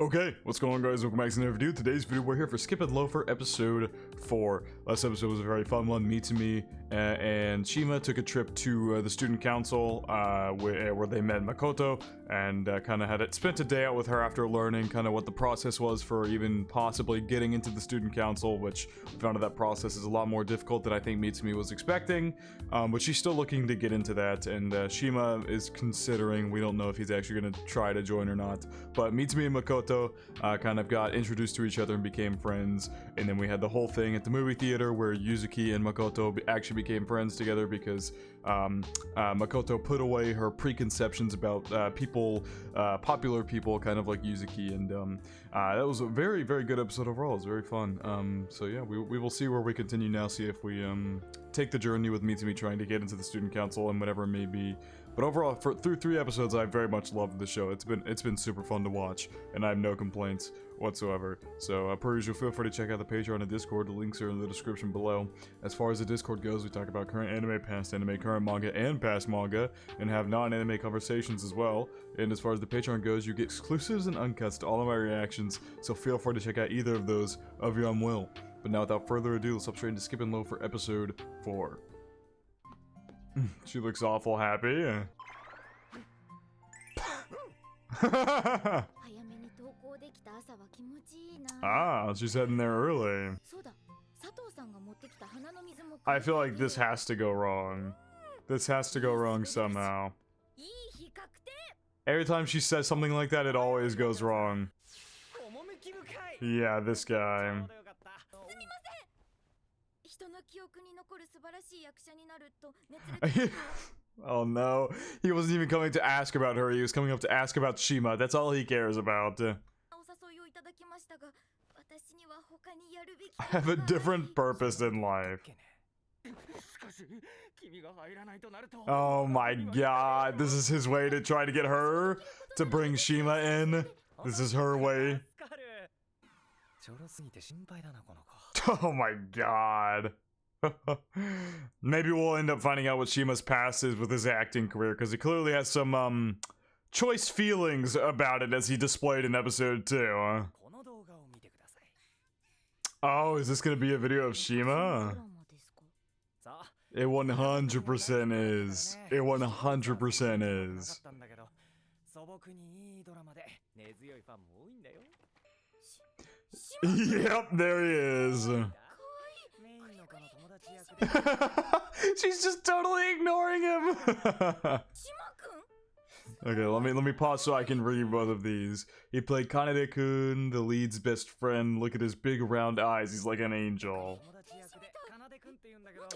Okay, what's going on, guys? Welcome back to another video. Today's video, we're here for Skip and Loafer episode 4. Last episode was a very fun one. Mitsumi and Shima took a trip to the student council where they met Makoto and kind of spent a day out with her after learning kind of what the process was for even possibly getting into the student council, which we found out that process is a lot more difficult than I think Mitsumi was expecting, but she's still looking to get into that, and Shima is considering. We don't know if he's actually going to try to join or not, but Mitsumi and Makoto kind of got introduced to each other and became friends. And then we had the whole thing at the movie theater where Yuzuki and Makoto actually became friends together because Makoto put away her preconceptions about popular people, kind of like Yuzuki, and that was a very, very good episode overall. It was very fun. So yeah, we will see where we continue now, see if we take the journey with Mitsumi trying to get into the student council and whatever it may be. But overall, through 3 episodes, I very much loved the show. It's been super fun to watch, and I have no complaints whatsoever. So per usual, feel free to check out the Patreon and Discord. The links are in the description below. As far as the Discord goes, we talk about current anime, past anime, current manga, and past manga, and have non-anime conversations as well. And as far as the Patreon goes, you get exclusives and uncuts to all of my reactions, so feel free to check out either of those of your own will. But now, without further ado, let's hop straight into Skip and Loafer episode 4. She looks awful happy. Ah, she's heading there early. I feel like this has to go wrong. This has to go wrong somehow. Every time she says something like that, it always goes wrong. Yeah, this guy. Oh no, he wasn't even coming to ask about her, he was coming up to ask about Shima. That's all he cares about. I have a different purpose in life. Oh my god, this is his way to try to get her to bring Shima in. This is her way. Oh my god. Maybe we'll end up finding out what Shima's past is with his acting career, because he clearly has some choice feelings about it, as he displayed in episode 2. Oh, is this gonna be a video of Shima? It 100% is. It 100% is. Yep, there he is. She's just totally ignoring him. Okay, let me pause so I can read both of these. He played Kanade-kun, the lead's best friend. Look at his big round eyes. He's like an angel.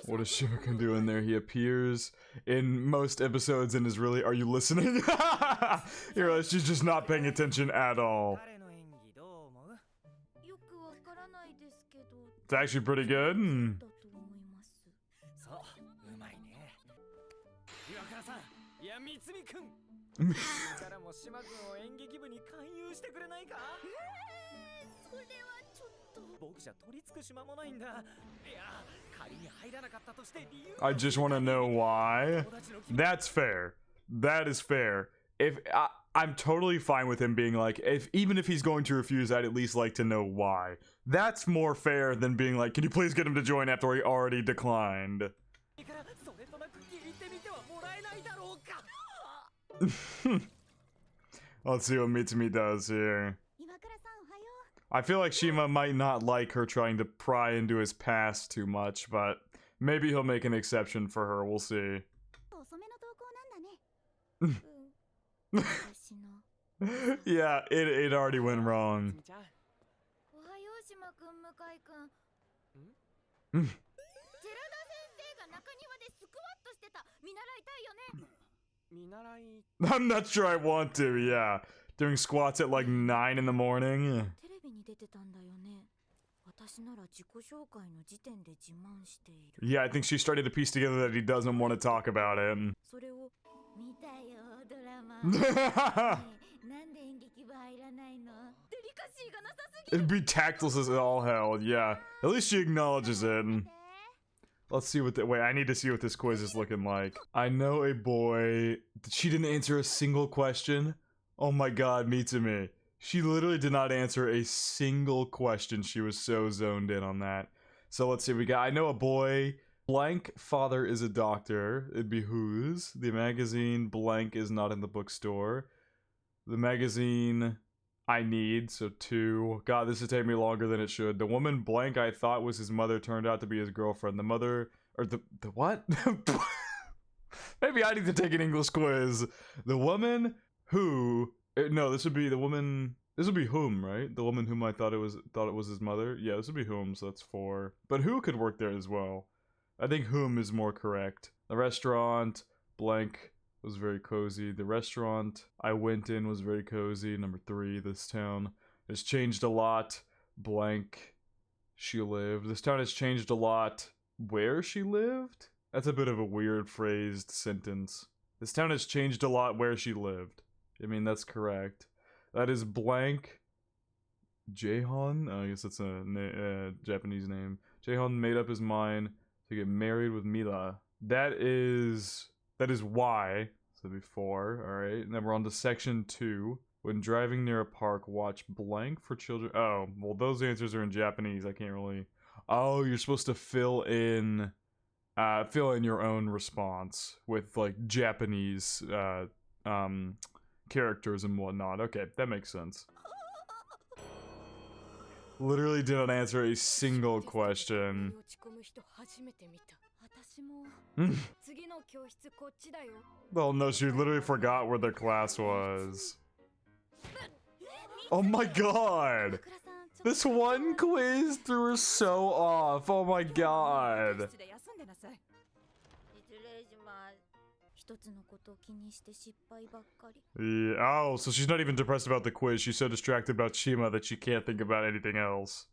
What does Shima-kun do in there? He appears in most episodes and is really... Are you listening? You realize she's just not paying attention at all. It's actually pretty good. I just want to know why. That's fair. That is fair. If I'm totally fine with him being like, even if he's going to refuse, I'd at least like to know why. That's more fair than being like, can you please get him to join after he already declined? Let's see what Mitsumi does here. I feel like Shima might not like her trying to pry into his past too much, but maybe he'll make an exception for her. We'll see. Yeah, it already went wrong. I'm not sure I want to, yeah. Doing squats at like 9 in the morning. Yeah, I think she started to piece together that he doesn't want to talk about it. It'd be tactless as all hell, yeah. At least she acknowledges it. Let's see what wait, I need to see what this quiz is looking like. I know a boy. She didn't answer a single question. Oh my god, Mitsumi. She literally did not answer a single question. She was so zoned in on that. So let's see. We got, I know a boy. Blank father is a doctor. It'd be whose. The magazine blank is not in the bookstore. The magazine I need, so 2. God, this is taking me longer than it should. The woman blank I thought was his mother turned out to be his girlfriend. The mother, or the what? Maybe I need to take an English quiz. The woman who, no, this would be the woman, this would be whom, right? The woman whom I thought it was his mother. Yeah, this would be whom, so that's 4. But who could work there as well? I think whom is more correct. The restaurant, blank, was very cozy. The restaurant I went in was very cozy. Number 3, this town has changed a lot. Blank, she lived. This town has changed a lot. Where she lived? That's a bit of a weird phrased sentence. This town has changed a lot where she lived. I mean, that's correct. That is blank. Jaehon? Oh, I guess that's a Japanese name. Jaehon made up his mind to get married with Mila. That is why. So that'd be 4. Alright. And then we're on to section 2. When driving near a park, watch blank for children. Oh, well, those answers are in Japanese. I can't really. Oh, you're supposed to fill in your own response with like Japanese characters and whatnot. Okay, that makes sense. Literally did not answer a single question. Well, no, she literally forgot where their class was. Oh my god! This one quiz threw her so off. Oh my god. Yeah. Oh, so she's not even depressed about the quiz. She's so distracted about Shima that she can't think about anything else.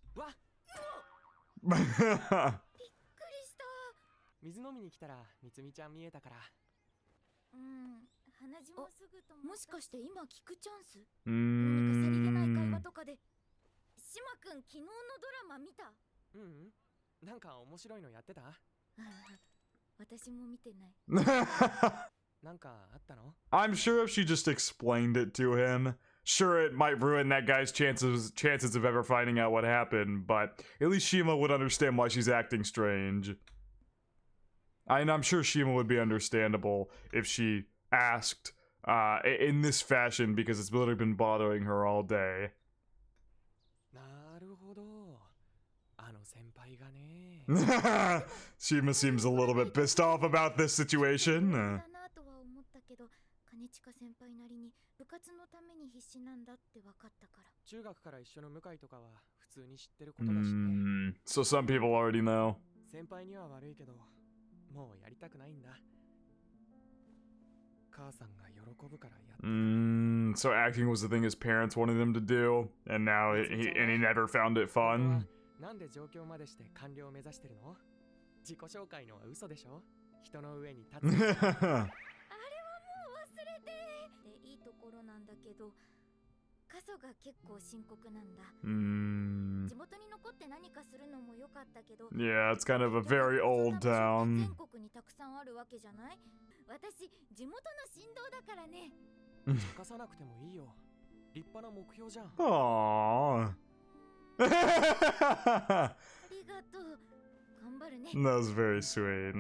I'm sure if she just explained it to him, sure it might ruin that guy's chances of ever finding out what happened, but at least Shima would understand why she's acting strange. And I'm sure Shima would be understandable if she asked in this fashion because it's literally been bothering her all day. Shima seems a little bit pissed off about this situation. So some people already know. So acting was the thing his parents wanted him to do, and now he never found it fun. Yeah, it's kind of a very old town. Aww. That was very sweet.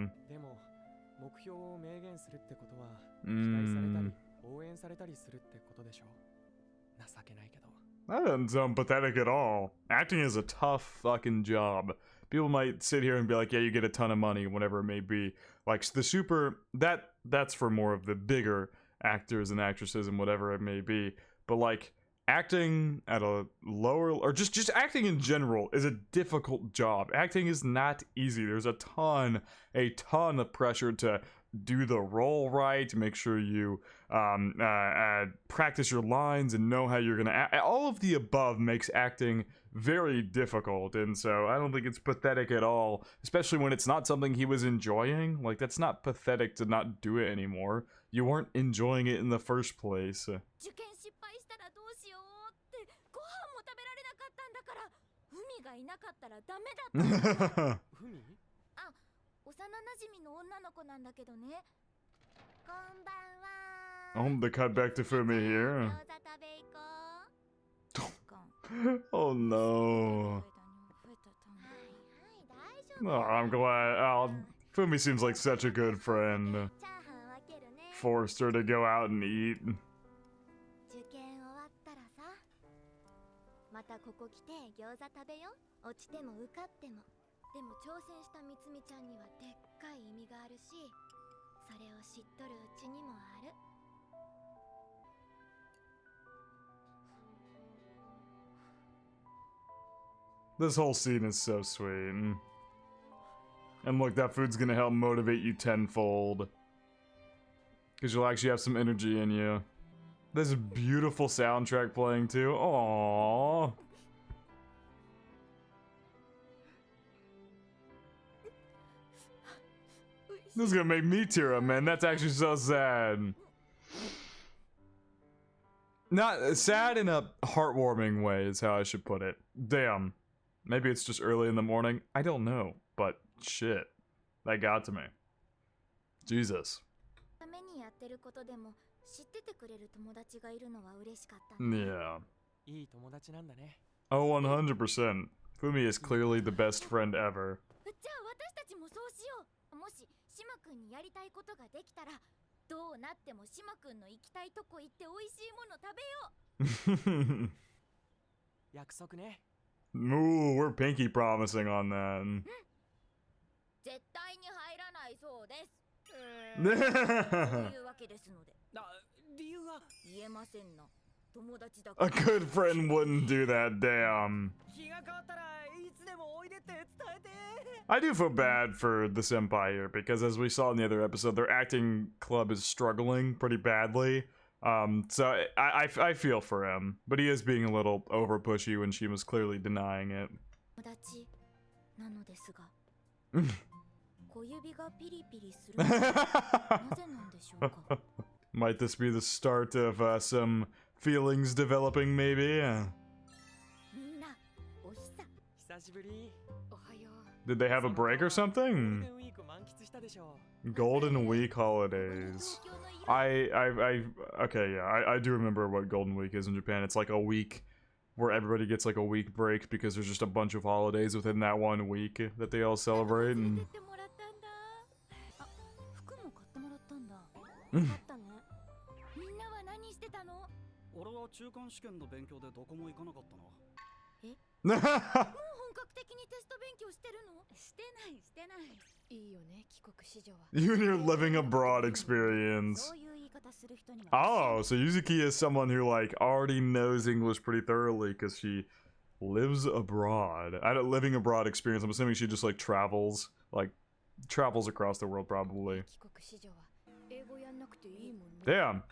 That doesn't sound pathetic at all. Acting is a tough fucking job. People might sit here and be like, yeah, you get a ton of money, whatever it may be. Like, the super... That's for more of the bigger actors and actresses and whatever it may be. But, like, acting at a lower... Or just acting in general is a difficult job. Acting is not easy. There's a ton of pressure to do the role right, make sure you practice your lines and know how you're gonna act. All of the above makes acting very difficult, and so I don't think it's pathetic at all, especially when it's not something he was enjoying. Like, that's not pathetic to not do it anymore. You weren't enjoying it in the first place. The cut back to Fumi here. Oh no. Oh, I'm glad. Oh, Fumi seems like such a good friend. Forced her to go out and eat. 受験終わったらさ、またここ来て餃子食べよ。落ちても受かっても。でも挑戦したみつみちゃんにはでっかい意味があるし、それを知っとるうちにもある。This whole scene is so sweet. And look, that food's gonna help motivate you tenfold. Because you'll actually have some energy in you. There's a beautiful soundtrack playing too. Aww. This is gonna make me tear up, man. That's actually so sad. Not sad in a heartwarming way is how I should put it. Damn. Maybe it's just early in the morning. I don't know. But shit. That got to me. Jesus. Yeah. Oh, 100%. Fumi is clearly the best friend ever. Ooh, we're pinky promising on that. A good friend wouldn't do that, damn. I do feel bad for the senpai here because, as we saw in the other episode, their acting club is struggling pretty badly. So I feel for him, but he is being a little over pushy when she was clearly denying it. Might this be the start of some feelings developing, maybe? Did they have a break or something? Golden Week holidays. Okay, yeah, I do remember what Golden Week is in Japan. It's like a week where everybody gets like a week break because there's just a bunch of holidays within that one week that they all celebrate. And... You and your living abroad experience. Oh, so Yuzuki is someone who like already knows English pretty thoroughly because she lives abroad. I don't living abroad experience. I'm assuming she just like travels across the world probably. Damn.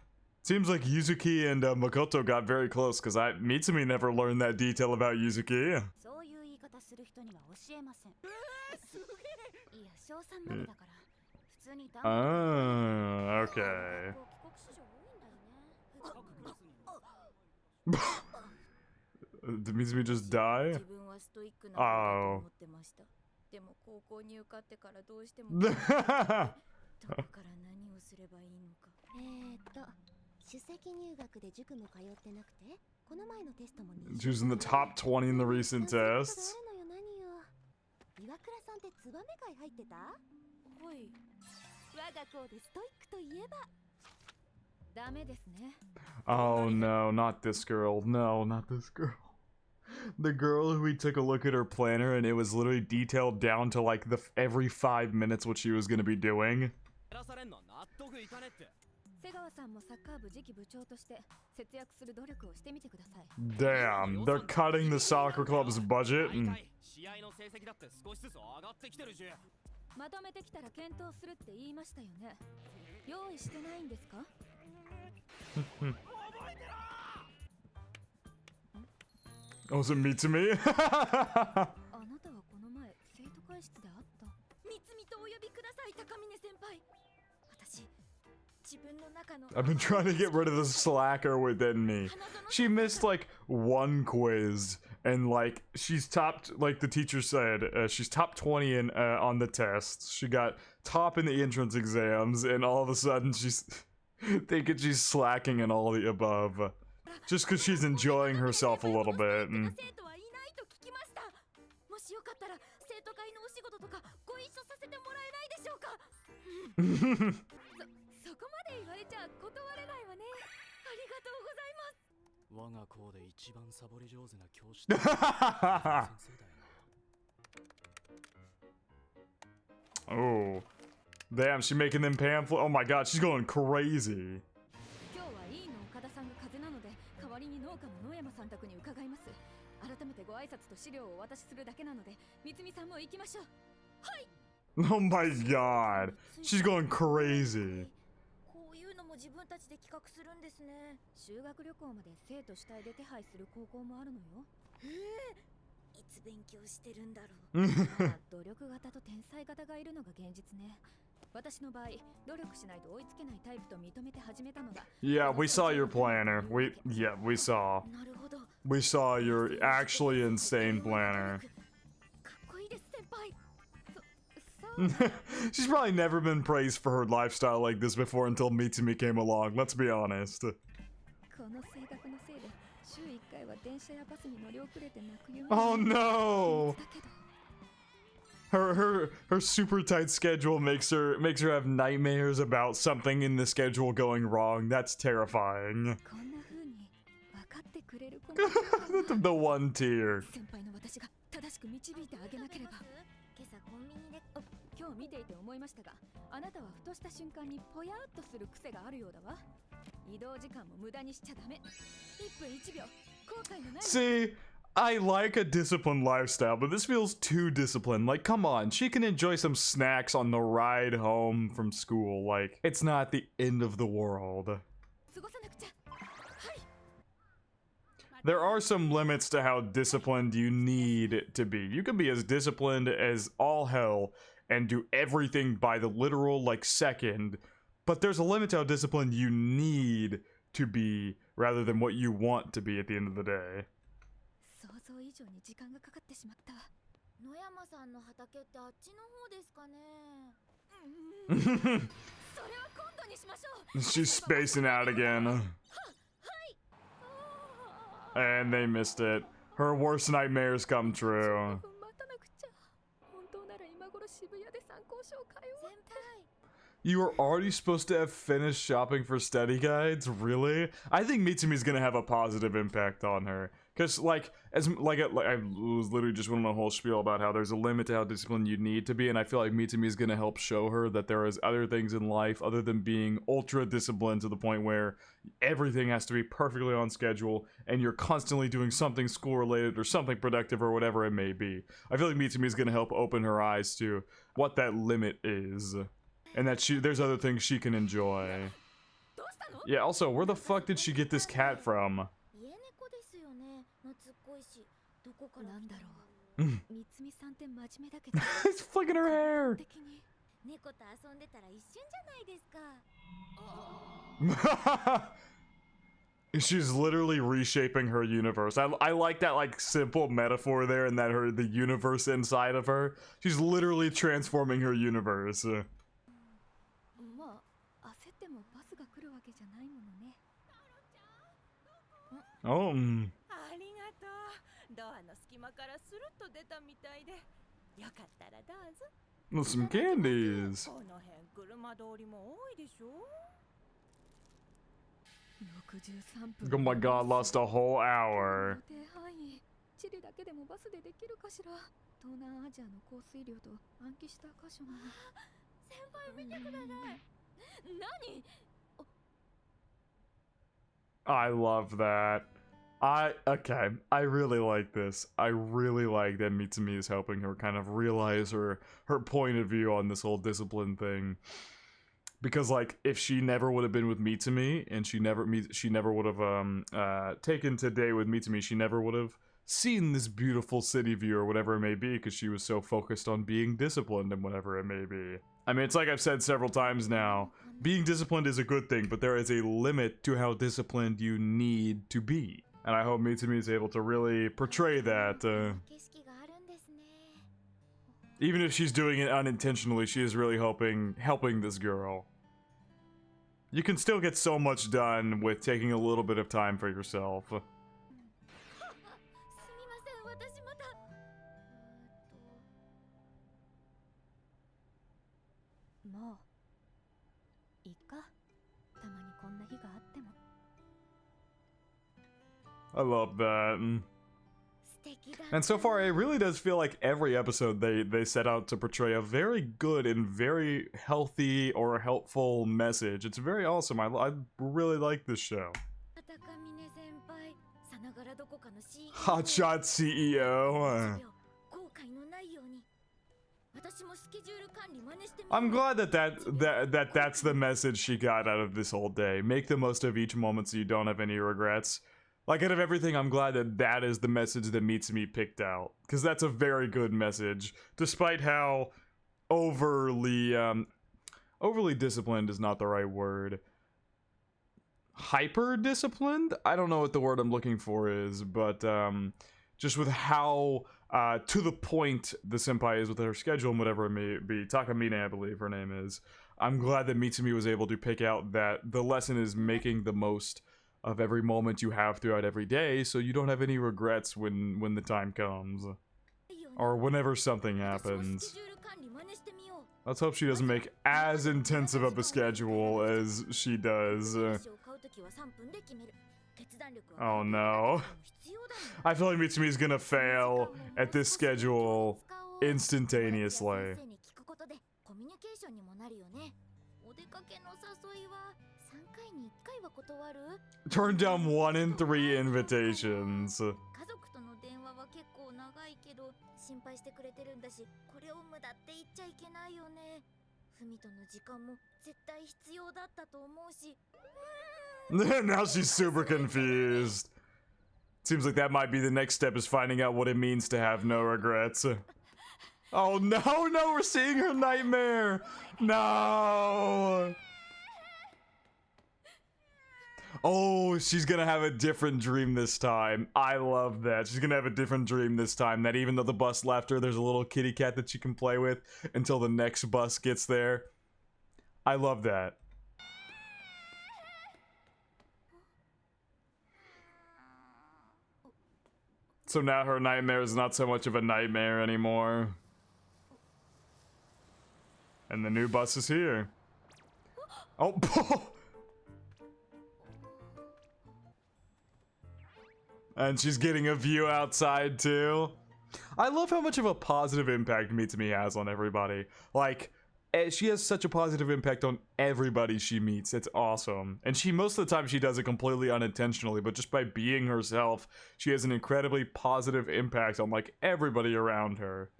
Seems like Yuzuki and Makoto got very close because Mitsumi never learned that detail about Yuzuki. Oh, okay. Did Mitsumi just die? Oh. She was in the top 20 in the recent tests. Oh no, not this girl. No, not this girl. The girl who we took a look at her planner and it was literally detailed down to like every 5 minutes what she was gonna be doing. Damn, they're cutting the soccer club's budget and... Oh, is it Mitsumi? I've been trying to get rid of the slacker within me. She missed like one quiz and like she's topped, like the teacher said, she's top 20 in on the tests. She got top in the entrance exams and all of a sudden she's thinking she's slacking in all the above. just because she's enjoying herself a little bit. 生徒はいないと聞きました。もしよかったら生徒会のお仕事とかご一緒させてもらえないでしょうか。そこまで言われちゃ断れないわね。ありがとうございます。我が校で一番サボり上手な教師だ。先生だよ。Oh, damn! She making them pamphlet. Oh my God, she's going crazy. 今日はいいの岡田さんが風邪なので代わりに農家の野山さん宅に伺います。改めてご挨拶と資料をお渡しするだけなので、みつみさんも行きましょう。はい。 Oh my God, she's going crazy. こういうのも自分たちで企画するんですね。修学旅行まで生徒主体で手配する高校もあるのよ。いつ勉強してるんだろう。まあ努力型と天才型がいるのが現実ね。私の場合、努力しないと追いつけないタイプと認めて始めたのが。Yeah, we saw your planner. We saw. なるほど。We saw your actually insane planner. かっこいいです先輩。She's probably never been praised for her lifestyle like this before until Mitsumi came along, let's be honest. この性格のせいで週1回は電車やバスに乗り遅れて泣く夢。 Oh no! Her super tight schedule makes her have nightmares about something in the schedule going wrong. That's terrifying. こんな風に分かってくれる子 The one tier. 先輩の私が正しく導いてあげなければ。今朝コンビニで今日見ていて思いましたが、あなたはふとした瞬間にぽやっとする癖があるようだわ。移動時間も無駄にしちゃダメ。1分1秒後悔のない。 See, I like a disciplined lifestyle, but this feels too disciplined. Like, come on, she can enjoy some snacks on the ride home from school. Like, it's not the end of the world. There are some limits to how disciplined you need to be. You can be as disciplined as all hell and do everything by the literal, like, second, but there's a limit to how disciplined you need to be rather than what you want to be at the end of the day. 想像以上に時間がかかってしまった。野山さんの畑ってあっちの方ですかね。それは今度にしましょう。 She's spacing out again. And they missed it. Her worst nightmares come true. You were already supposed to have finished shopping for study guides? Really? I think Mitsumi's gonna have a positive impact on her. Because, I was literally just went on a whole spiel about how there's a limit to how disciplined you need to be, and I feel like Mitsumi is going to help show her that there is other things in life other than being ultra disciplined to the point where everything has to be perfectly on schedule, and you're constantly doing something school-related or something productive or whatever it may be. I feel like Mitsumi is going to help open her eyes to what that limit is, and that there's other things she can enjoy. Yeah, also, where the fuck did she get this cat from? なんだろう。みつみさんって真面目だけど。It's flicking her hair. 猫と遊んでたら一瞬じゃないですか。 She's literally reshaping her universe. I like that simple metaphor there, and that the universe inside of her. She's literally transforming her universe. まあ焦ってもバスが来るわけじゃないものね。Oh. ありがとう。ドアの隙間からスルッと出たみたいで、よかったらどうぞ。Well, some candies. この辺車通りも多いでしょ。Oh my god, lost a whole hour. 地理だけでもバスでできるかしら。東南アジアの降水量と暗記した箇所が。先輩見てください。何？ I love that. Okay, I really like this. I really like that Mitsumi is helping her kind of realize her point of view on this whole discipline thing. Because, if she never would have been with Mitsumi, and she never would have taken today with Mitsumi, she never would have seen this beautiful city view or whatever it may be, because she was so focused on being disciplined and whatever it may be. I mean, it's like I've said several times now, being disciplined is a good thing, but there is a limit to how disciplined you need to be. And I hope Mitsumi is able to really portray that. Even if she's doing it unintentionally, she is really helping this girl. You can still get so much done with taking a little bit of time for yourself. すみません、私またもういいか。たまにこんな日があっても。 I love that. 素敵だ。 And so far, it really does feel like every episode they set out to portray a very good and very healthy or helpful message. It's very awesome. I really like this show. 高峰先輩、さながらどこかの CEO。 Hotshot CEO. 後悔のないように。私もスケジュール管理真似してみよう。 I'm glad that's the message she got out of this whole day. Make the most of each moment so you don't have any regrets. Like, out of everything, I'm glad that is the message that Mitsumi picked out. Because that's a very good message. Despite how overly disciplined is not the right word. Hyper-disciplined? I don't know what the word I'm looking for is, but just with how to the point the senpai is with her schedule and whatever it may be. Takamine, I believe her name is. I'm glad that Mitsumi was able to pick out that the lesson is making the most of every moment you have throughout every day, so you don't have any regrets when the time comes. Or whenever something happens. Let's hope she doesn't make as intensive of a schedule as she does. Oh no. I feel like Mitsumi's gonna fail at this schedule instantaneously. Turn down 1 in 3 invitations. 家族との電話は結構長いけど心配してくれてるんだし、これを無駄って言っちゃいけないよね。ふみとの時間も絶対必要だったと思うし。Now she's super confused. Seems like that might be the next step, is finding out what it means to have no regrets. Oh no, we're seeing her nightmare. No. Oh, she's gonna have a different dream this time. I love that. She's gonna have a different dream this time. That even though the bus left her, there's a little kitty cat that she can play with until the next bus gets there. I love that. So now her nightmare is not so much of a nightmare anymore. And the new bus is here. Oh, and she's getting a view outside too. I love how much of a positive impact Mitsumi has on everybody. Like, she has such a positive impact on everybody she meets. It's awesome. And most of the time she does it completely unintentionally, but just by being herself, she has an incredibly positive impact on like everybody around her.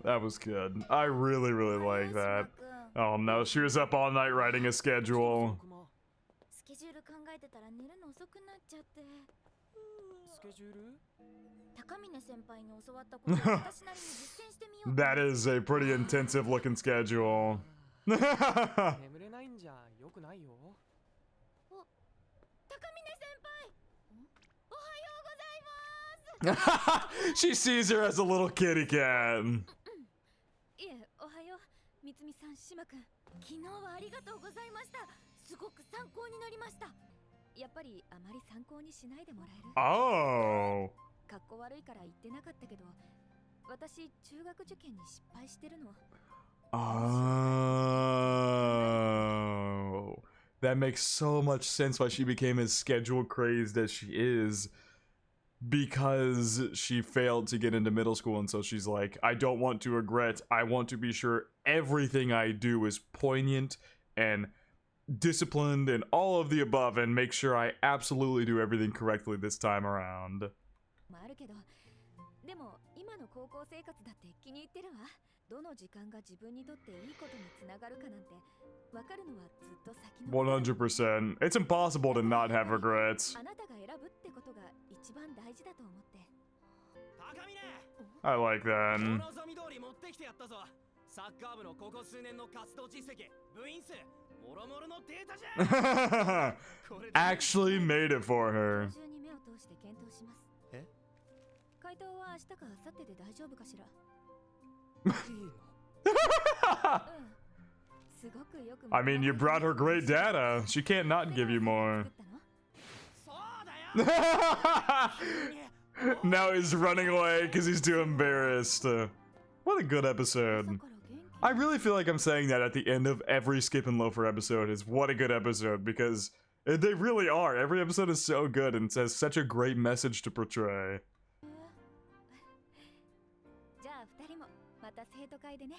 That was good. I really like that. Oh no, she was up all night writing a schedule. That is a pretty intensive looking schedule. She sees her as a little kitty cat. みつみさん、島くん、昨日はありがとうございました。すごく参考になりました。やっぱりあまり参考にしないでもらえる？ Oh. 格好悪いから言ってなかったけど、私中学受験に失敗してるの。Oh. That makes so much sense why she became as schedule crazed as she is. Because she failed to get into middle school, and so she's like, I don't want to regret. I want to be sure everything I do is poignant and disciplined and all of the above, and make sure I absolutely do everything correctly this time around. でも今の高校生活だって気に入ってるわ。どの時間が自分にとっていいことにつながるかなんてわかるのはずっと先の。 100%. It's impossible to not have regrets. あなたが選ぶってことが一番大事だと思って。 I like that. Actually made it for her. 回答は明日か明後日で大丈夫かしら。すごくよく I mean, you brought her great data. She can't not give you more. Now he's running away because he's too embarrassed. What a good episode. I really feel like I'm saying that at the end of every Skip and Loafer episode is what a good episode, because they really are. Every episode is so good and has such a great message to portray. じゃあ2人もまた生徒会でね。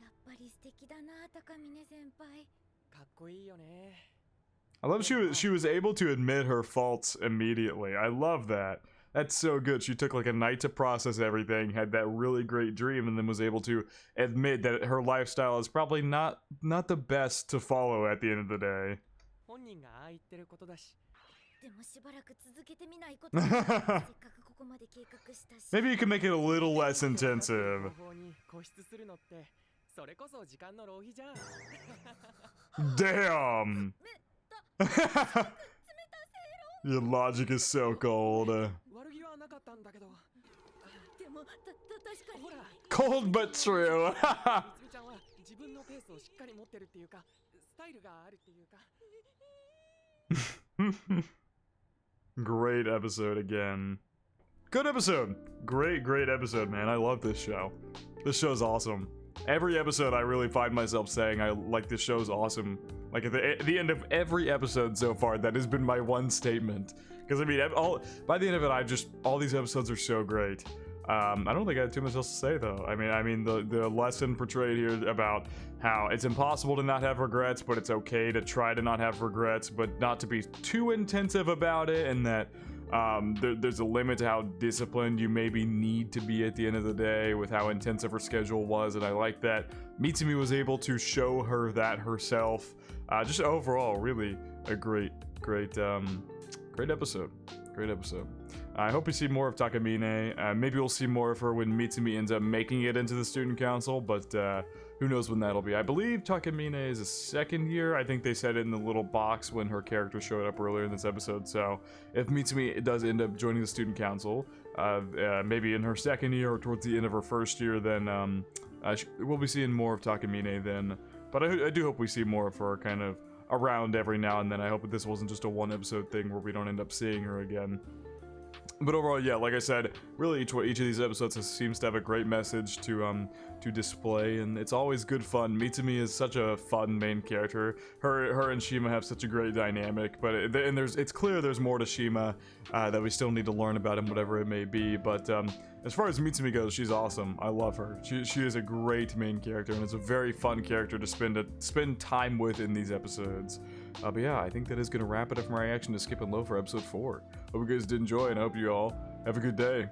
やっぱり素敵だな、高峰先輩。かっこいいよね。 I love she was able to admit her faults immediately. I love that. That's so good. She took like a night to process everything, had that really great dream, and then was able to admit that her lifestyle is probably not the best to follow at the end of the day. 本人がああ言ってることだし。でもしばらく続けてみないことせっかくここまで計画したし。 Maybe you can make it a little less intensive. 方法に固執するのってそれこそ時間の浪費じゃん。 Damn. Your logic is so cold. 悪気はなかったんだけど。でも確かに。ほら。 Cold but true. みつみちゃんは自分のペースをしっかり持ってるっていうか、スタイルがあるっていうか。 Great episode again. Good episode. Great episode, man. I love this show. This show's awesome. Every episode I really find myself saying I like this show's awesome. Like at the end of every episode so far, that has been my one statement. Because I mean, by the end of it, all these episodes are so great. I don't think I have too much else to say though. I mean the lesson portrayed here about how it's impossible to not have regrets, but it's okay to try to not have regrets, but not to be too intensive about it, and that there's a limit to how disciplined you maybe need to be at the end of the day with how intensive her schedule was, and I like that Mitsumi was able to show her that herself. Just overall, really a great episode. Great episode. I hope we see more of Takamine. Maybe we'll see more of her when Mitsumi ends up making it into the student council, but who knows when that'll be. I believe Takamine is a second year. I think they said it in the little box when her character showed up earlier in this episode. So if Mitsumi does end up joining the student council, maybe in her second year or towards the end of her first year, then we'll be seeing more of Takamine then. But I do hope we see more of her kind of around every now and then. I hope that this wasn't just a one episode thing where we don't end up seeing her again. But overall, yeah, like I said, really each of these episodes seems to have a great message to display, and it's always good fun. Mitsumi is such a fun main character. Her and Shima have such a great dynamic, but it's clear there's more to Shima that we still need to learn about him, whatever it may be. But as far as Mitsumi goes, she's awesome. I love her. She is a great main character, and it's a very fun character to spend time with in these episodes. But yeah, I think that is going to wrap it up for my reaction to Skip and Loafer episode 4. Hope you guys did enjoy, and I hope you all have a good day.